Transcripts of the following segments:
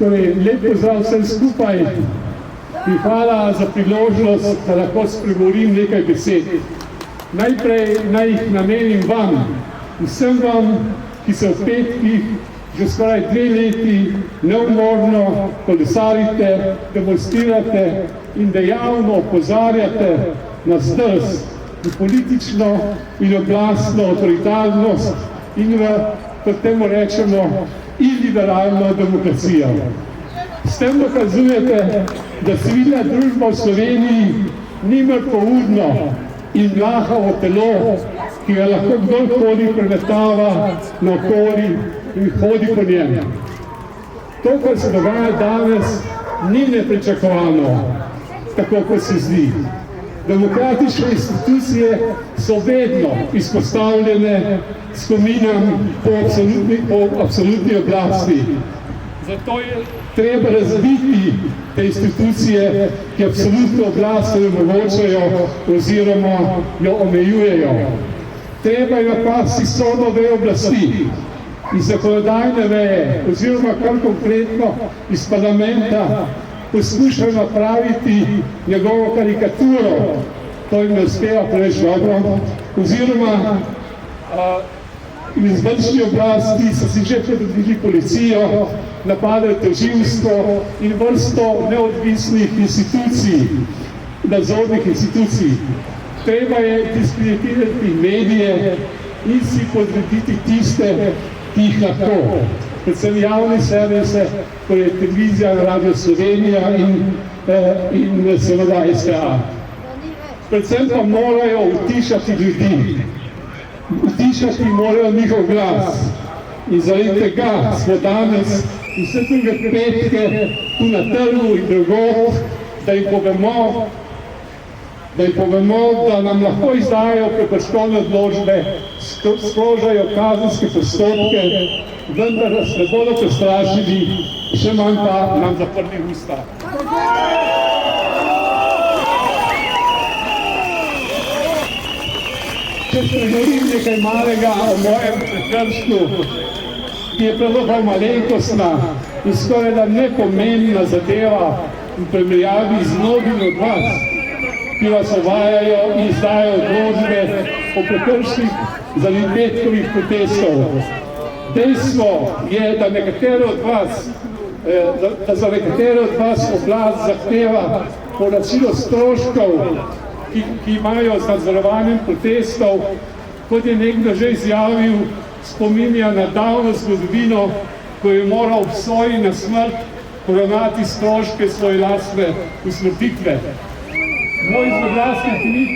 Torej, lep pozdrav vsem skupaj in hvala za priložnost, da lahko spregovorim nekaj besed. Najprej naj jih namenim vam, vsem vam, ki se v petkih že skoraj 2 leti neumorno kolesarite, demonstrirate in dejavno opozarjate na zdrs in politično in oblastno avtoritarnost in kot temu rečemo, iliberalno demokracijo. S tem dokazujete, da civilna družba v Sloveniji ni mrkoudno in mlahavo telo, ki ga lahko kdorkoli premetava naokoli in hodi po njem. To, kar se dogaja danes, ni nepričakovano, tako kot se zdi. Demokratične institucije so vedno izpostavljene spominjam po absolutni oblasti. Zato je treba razbiti te institucije, ki absolutno oblast ne omogočajo oziroma jo omejujejo. Treba je napasti sodno vejo oblasti iz zakonodajne veje oziroma kar konkretno iz parlamenta poskušajo napraviti njegovo karikaturo, to jim ne uspeva preveč dobro, oziroma in izvršni oblasti so si že predvideli policijo, napadajo tožilstvo in vrsto neodvisnih institucij, nadzornih institucij. Treba je diskreditirati medije in si podrediti tiste, ki jih lahko. Predvsem javne servise, kot je televizija, Radio Slovenija in seveda STA. Predvsem pa morajo utišati ljudi. Utišati morajo njihov glas. In zaradi tega smo danes vse druge petke tu na trgu in drugod, da jim povemo, da nam lahko izdajo prekrškovne odločbe, sprožajo kazenske postopke, vendar nas ne bodo prestrašili, še manj pa nam zaprli usta. Če spregovorim nekaj malega o mojem prekršku, ki je pravzaprav malenkostna in skoraj da nepomembna zadeva v primerjavi z mnogimi od vas, ki vas uvajajo in izdajo odločbe o prekrških zaradi petkovih protestov. Dejstvo je, da za nekatere od vas oblast zahteva povračilo stroškov, ki imajo z nadzorovanjem protestov, kot je nekdo že izjavil, spominja na davno zgodovino, ko je moral obsojen na smrt poravnati stroške svoje lastne usmrtitve. Moj zglasni trik,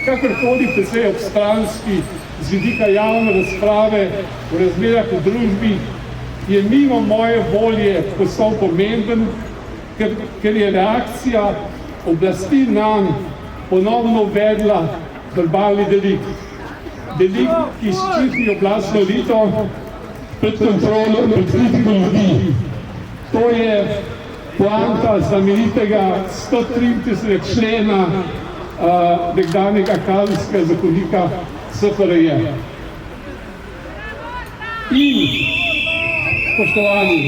kakorkoli precej obstranski, z vidika javne razprave o razmerah v družbi, je mimo moje volje postal pomemben, ker je reakcija oblasti nam ponovno uvedla verbalni delikt. Delikt, ki ščiti oblastno elito pred kontrolo in kritiko ljudi. To je poanta znamenitega 133. člena nekdanjega kazenskega zakonika SFRJ. In, spoštovani,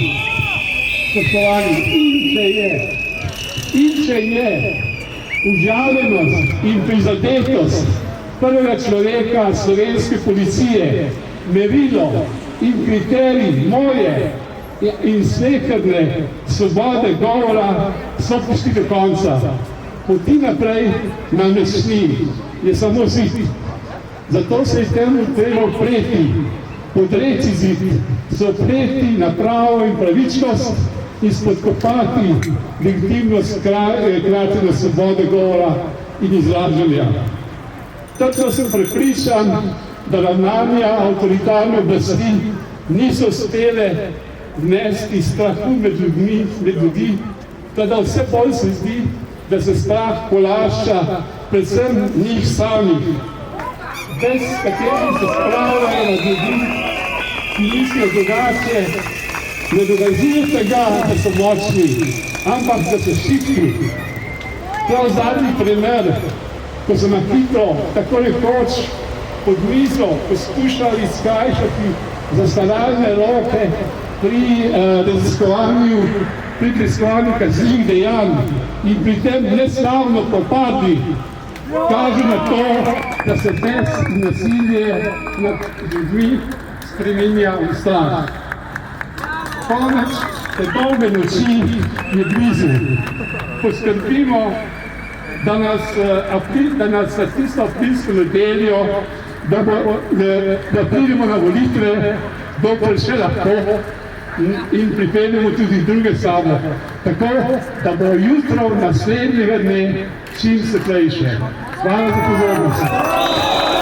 in če je užaljenost in prizadetost prvega človeka slovenske policije merilo in kriterij moje in sleherne svobode govora, so prišli do konca. Poti naprej nam ne sni, je samo zid. Zato se je temu treba upreti, podreti zid, se upreti na pravo in pravičnost in spodkopati legitimnost kratenja svobode govora in izražanja. Tako sem prepričan, da ravnanja avtoritarne oblasti niso uspele vnesti strahu med ljudi, da vse bolj se zdi, da se strah polašča predvsem njih samih, bez katerih se spravljajo nad ljudi, ki mislijo drugače, ne dokazujo tega, da so močni, ampak da so šibki. Prav zadnji primer, ko so na hitro, tako rekoč, pod mizo poskušali skrajšati zastaralne roke pri preiskovanju kaznivih dejanj in pri tem neslavno propadli, kaže na to, da se bes in nasilje nad ljudmi spreminja v strah. Konec te dolge noči je blizu. Poskrbimo, da nas za tisto aprilsko nedeljo, da pridemo na volitve, dokler še lahko in pripeljemo tudi druge sabo, tako da bo jutro naslednjega dne čim svetlejše. Hvala za pozornost.